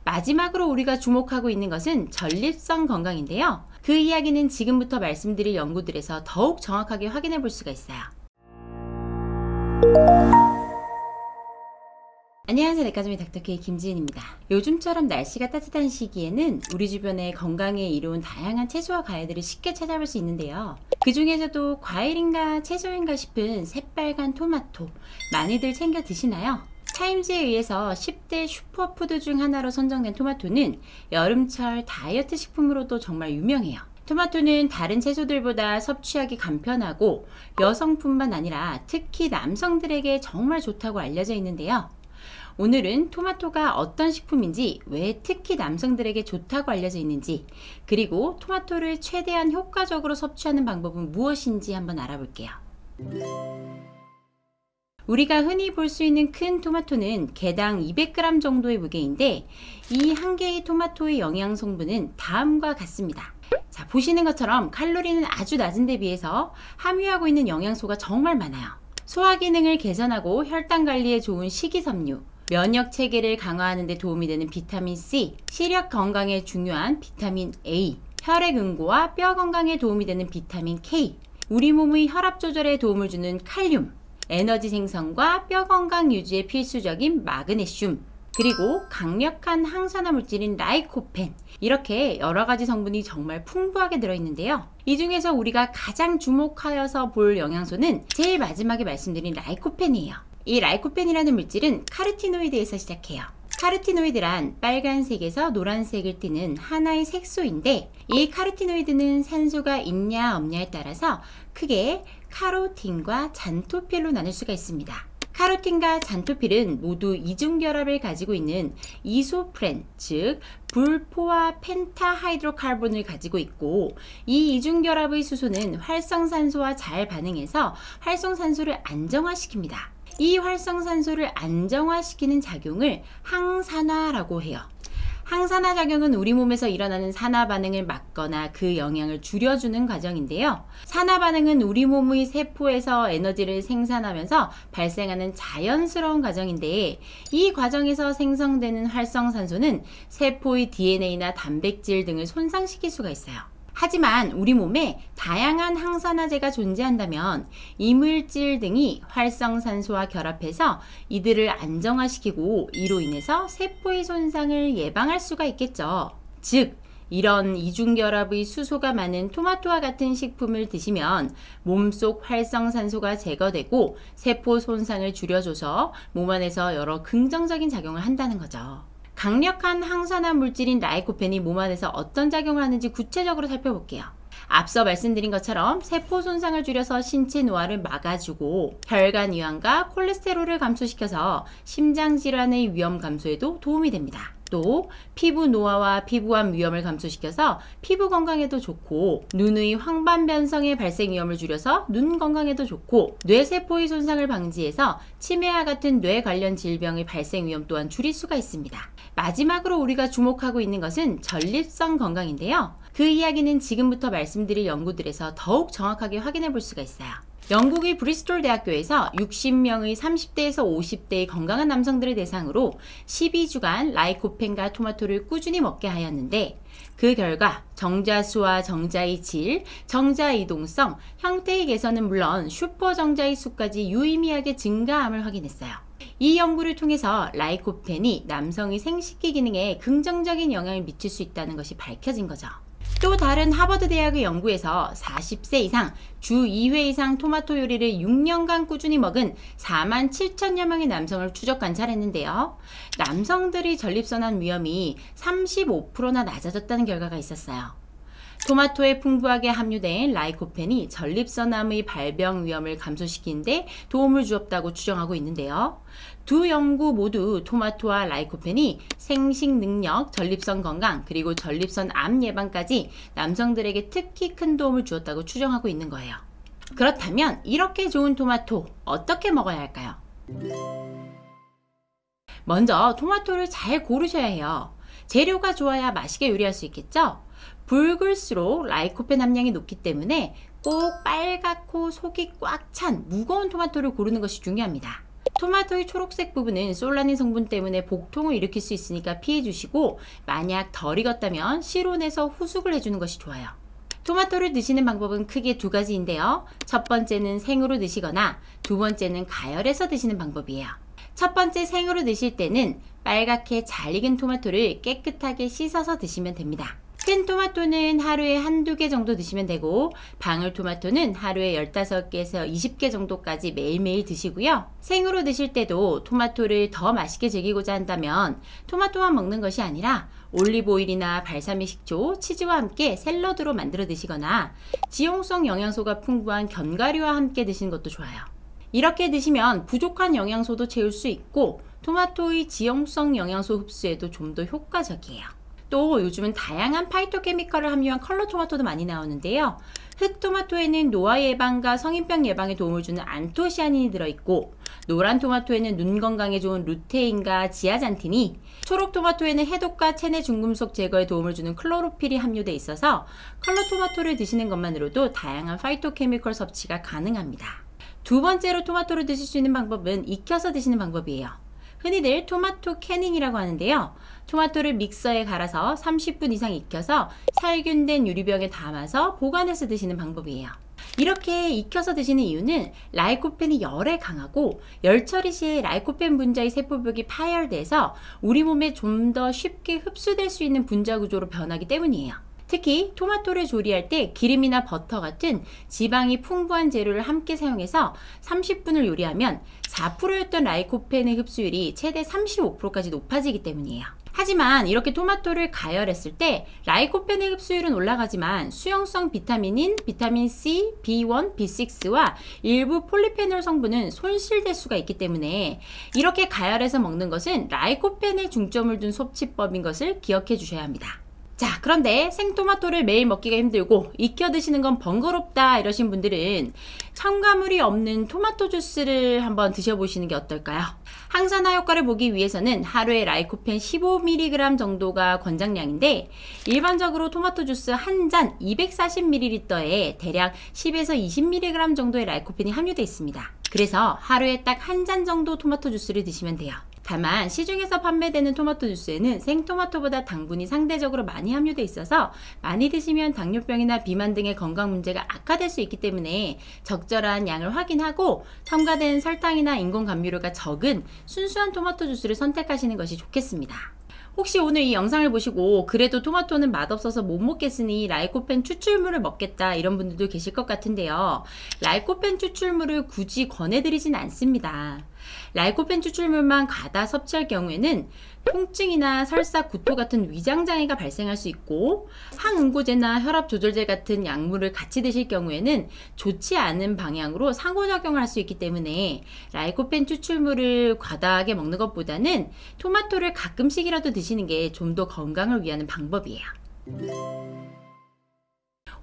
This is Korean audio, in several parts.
마지막으로 우리가 주목하고 있는 것은 전립선 건강인데요. 그 이야기는 지금부터 말씀드릴 연구들에서 더욱 정확하게 확인해 볼 수가 있어요. 안녕하세요. 내과점의 닥터케이 김지은입니다. 요즘처럼 날씨가 따뜻한 시기에는 우리 주변에 건강에 이로운 다양한 채소와 과일들을 쉽게 찾아볼 수 있는데요. 그 중에서도 과일인가 채소인가 싶은 새빨간 토마토 많이들 챙겨 드시나요? 타임즈에 의해서 10대 슈퍼푸드 중 하나로 선정된 토마토는 여름철 다이어트 식품으로도 정말 유명해요. 토마토는 다른 채소들보다 섭취하기 간편하고 여성뿐만 아니라 특히 남성들에게 정말 좋다고 알려져 있는데요. 오늘은 토마토가 어떤 식품인지, 왜 특히 남성들에게 좋다고 알려져 있는지, 그리고 토마토를 최대한 효과적으로 섭취하는 방법은 무엇인지 한번 알아볼게요. 우리가 흔히 볼 수 있는 큰 토마토는 개당 200g 정도의 무게인데, 이 한 개의 토마토의 영양 성분은 다음과 같습니다. 자, 보시는 것처럼 칼로리는 아주 낮은 데 비해서 함유하고 있는 영양소가 정말 많아요. 소화 기능을 개선하고 혈당 관리에 좋은 식이섬유, 면역 체계를 강화하는 데 도움이 되는 비타민 C, 시력 건강에 중요한 비타민 A, 혈액 응고와 뼈 건강에 도움이 되는 비타민 K, 우리 몸의 혈압 조절에 도움을 주는 칼륨, 에너지 생성과 뼈 건강 유지에 필수적인 마그네슘, 그리고 강력한 항산화 물질인 라이코펜, 이렇게 여러가지 성분이 정말 풍부하게 들어있는데요. 이 중에서 우리가 가장 주목하여서 볼 영양소는 제일 마지막에 말씀드린 라이코펜이에요. 이 라이코펜이라는 물질은 카르티노이드에서 시작해요. 카르티노이드란 빨간색에서 노란색을 띠는 하나의 색소인데, 이 카르티노이드는 산소가 있냐 없냐에 따라서 크게 카로틴과 잔토필로 나눌 수가 있습니다. 카로틴과 잔토필은 모두 이중결합을 가지고 있는 이소프렌, 즉 불포화 펜타하이드로카본을 가지고 있고, 이 이중결합의 수소는 활성산소와 잘 반응해서 활성산소를 안정화시킵니다. 이 활성산소를 안정화시키는 작용을 항산화라고 해요. 항산화 작용은 우리 몸에서 일어나는 산화 반응을 막거나 그 영향을 줄여주는 과정인데요. 산화 반응은 우리 몸의 세포에서 에너지를 생산하면서 발생하는 자연스러운 과정인데, 이 과정에서 생성되는 활성산소는 세포의 DNA나 단백질 등을 손상시킬 수가 있어요. 하지만 우리 몸에 다양한 항산화제가 존재한다면 이물질 등이 활성산소와 결합해서 이들을 안정화시키고, 이로 인해서 세포의 손상을 예방할 수가 있겠죠. 즉, 이런 이중결합의 수소가 많은 토마토와 같은 식품을 드시면 몸속 활성산소가 제거되고 세포 손상을 줄여줘서 몸 안에서 여러 긍정적인 작용을 한다는 거죠. 강력한 항산화 물질인 라이코펜이 몸 안에서 어떤 작용을 하는지 구체적으로 살펴볼게요. 앞서 말씀드린 것처럼 세포 손상을 줄여서 신체 노화를 막아주고, 혈관 이완과 콜레스테롤을 감소시켜서 심장질환의 위험 감소에도 도움이 됩니다. 또 피부 노화와 피부암 위험을 감소시켜서 피부 건강에도 좋고, 눈의 황반 변성의 발생 위험을 줄여서 눈 건강에도 좋고, 뇌세포의 손상을 방지해서 치매와 같은 뇌 관련 질병의 발생 위험 또한 줄일 수가 있습니다. 마지막으로 우리가 주목하고 있는 것은 전립선 건강인데요. 그 이야기는 지금부터 말씀드릴 연구들에서 더욱 정확하게 확인해 볼 수가 있어요. 영국의 브리스톨 대학교에서 60명의 30대에서 50대의 건강한 남성들을 대상으로 12주간 라이코펜과 토마토를 꾸준히 먹게 하였는데, 그 결과 정자수와 정자의 질, 정자 이동성, 형태의 개선은 물론 슈퍼정자의 수까지 유의미하게 증가함을 확인했어요. 이 연구를 통해서 라이코펜이 남성의 생식기 기능에 긍정적인 영향을 미칠 수 있다는 것이 밝혀진 거죠. 또 다른 하버드 대학의 연구에서 40세 이상 주 2회 이상 토마토 요리를 6년간 꾸준히 먹은 47,000여 명의 남성을 추적 관찰했는데요. 남성들이 전립선암 위험이 35%나 낮아졌다는 결과가 있었어요. 토마토에 풍부하게 함유된 라이코펜이 전립선암의 발병 위험을 감소시키는 데 도움을 주었다고 추정하고 있는데요. 두 연구 모두 토마토와 라이코펜이 생식 능력, 전립선 건강, 그리고 전립선 암 예방까지 남성들에게 특히 큰 도움을 주었다고 추정하고 있는 거예요. 그렇다면 이렇게 좋은 토마토 어떻게 먹어야 할까요? 먼저 토마토를 잘 고르셔야 해요. 재료가 좋아야 맛있게 요리할 수 있겠죠? 붉을수록 라이코펜 함량이 높기 때문에 꼭 빨갛고 속이 꽉 찬 무거운 토마토를 고르는 것이 중요합니다. 토마토의 초록색 부분은 솔라닌 성분 때문에 복통을 일으킬 수 있으니까 피해주시고, 만약 덜 익었다면 실온에서 후숙을 해주는 것이 좋아요. 토마토를 드시는 방법은 크게 두 가지인데요. 첫 번째는 생으로 드시거나 두 번째는 가열해서 드시는 방법이에요. 첫 번째 생으로 드실 때는 빨갛게 잘 익은 토마토를 깨끗하게 씻어서 드시면 됩니다. 큰 토마토는 하루에 한두 개 정도 드시면 되고, 방울토마토는 하루에 15개에서 20개 정도까지 매일매일 드시고요. 생으로 드실 때도 토마토를 더 맛있게 즐기고자 한다면 토마토만 먹는 것이 아니라 올리브오일이나 발사믹 식초, 치즈와 함께 샐러드로 만들어 드시거나 지용성 영양소가 풍부한 견과류와 함께 드시는 것도 좋아요. 이렇게 드시면 부족한 영양소도 채울 수 있고 토마토의 지용성 영양소 흡수에도 좀 더 효과적이에요. 또 요즘은 다양한 파이토케미컬을 함유한 컬러 토마토도 많이 나오는데요. 흑토마토에는 노화 예방과 성인병 예방에 도움을 주는 안토시아닌이 들어있고, 노란 토마토에는 눈 건강에 좋은 루테인과 지아잔틴이, 초록 토마토에는 해독과 체내 중금속 제거에 도움을 주는 클로로필이 함유되어 있어서 컬러 토마토를 드시는 것만으로도 다양한 파이토케미컬 섭취가 가능합니다. 두 번째로 토마토를 드실 수 있는 방법은 익혀서 드시는 방법이에요. 흔히들 토마토 캐닝이라고 하는데요. 토마토를 믹서에 갈아서 30분 이상 익혀서 살균된 유리병에 담아서 보관해서 드시는 방법이에요. 이렇게 익혀서 드시는 이유는 라이코펜이 열에 강하고 열 처리 시에 라이코펜 분자의 세포벽이 파열돼서 우리 몸에 좀 더 쉽게 흡수될 수 있는 분자 구조로 변하기 때문이에요. 특히 토마토를 조리할 때 기름이나 버터 같은 지방이 풍부한 재료를 함께 사용해서 30분을 요리하면 4%였던 라이코펜의 흡수율이 최대 35%까지 높아지기 때문이에요. 하지만 이렇게 토마토를 가열했을 때 라이코펜의 흡수율은 올라가지만 수용성 비타민인 비타민 C, B1, B6와 일부 폴리페놀 성분은 손실될 수가 있기 때문에 이렇게 가열해서 먹는 것은 라이코펜에 중점을 둔 섭취법인 것을 기억해 주셔야 합니다. 자, 그런데 생토마토를 매일 먹기가 힘들고 익혀 드시는 건 번거롭다 이러신 분들은 첨가물이 없는 토마토 주스를 한번 드셔보시는 게 어떨까요? 항산화 효과를 보기 위해서는 하루에 라이코펜 15mg 정도가 권장량인데, 일반적으로 토마토 주스 한 잔 240ml에 대략 10에서 20mg 정도의 라이코펜이 함유되어 있습니다. 그래서 하루에 딱 한 잔 정도 토마토 주스를 드시면 돼요. 다만 시중에서 판매되는 토마토 주스에는 생토마토보다 당분이 상대적으로 많이 함유되어 있어서 많이 드시면 당뇨병이나 비만 등의 건강 문제가 악화될 수 있기 때문에 적절한 양을 확인하고 첨가된 설탕이나 인공 감미료가 적은 순수한 토마토 주스를 선택하시는 것이 좋겠습니다. 혹시 오늘 이 영상을 보시고 그래도 토마토는 맛없어서 못 먹겠으니 라이코펜 추출물을 먹겠다 이런 분들도 계실 것 같은데요. 라이코펜 추출물을 굳이 권해드리진 않습니다. 라이코펜 추출물만 과다 섭취할 경우에는 통증이나 설사, 구토 같은 위장장애가 발생할 수 있고, 항응고제나 혈압조절제 같은 약물을 같이 드실 경우에는 좋지 않은 방향으로 상호작용을 할 수 있기 때문에 라이코펜 추출물을 과다하게 먹는 것보다는 토마토를 가끔씩이라도 드시는 게 좀 더 건강을 위하는 방법이에요.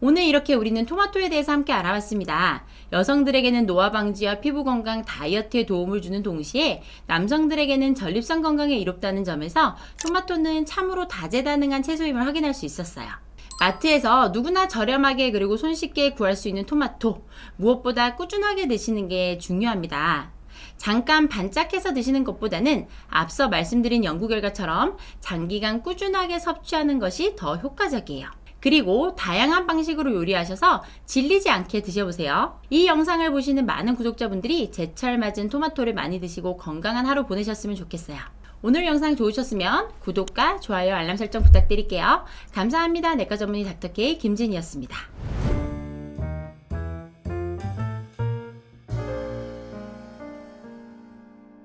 오늘 이렇게 우리는 토마토에 대해서 함께 알아봤습니다. 여성들에게는 노화 방지와 피부 건강, 다이어트에 도움을 주는 동시에 남성들에게는 전립선 건강에 이롭다는 점에서 토마토는 참으로 다재다능한 채소임을 확인할 수 있었어요. 마트에서 누구나 저렴하게 그리고 손쉽게 구할 수 있는 토마토, 무엇보다 꾸준하게 드시는 게 중요합니다. 잠깐 반짝해서 드시는 것보다는 앞서 말씀드린 연구 결과처럼 장기간 꾸준하게 섭취하는 것이 더 효과적이에요. 그리고 다양한 방식으로 요리하셔서 질리지 않게 드셔보세요. 이 영상을 보시는 많은 구독자분들이 제철 맞은 토마토를 많이 드시고 건강한 하루 보내셨으면 좋겠어요. 오늘 영상 좋으셨으면 구독과 좋아요, 알람 설정 부탁드릴게요. 감사합니다. 내과 전문의 닥터K 김진이었습니다.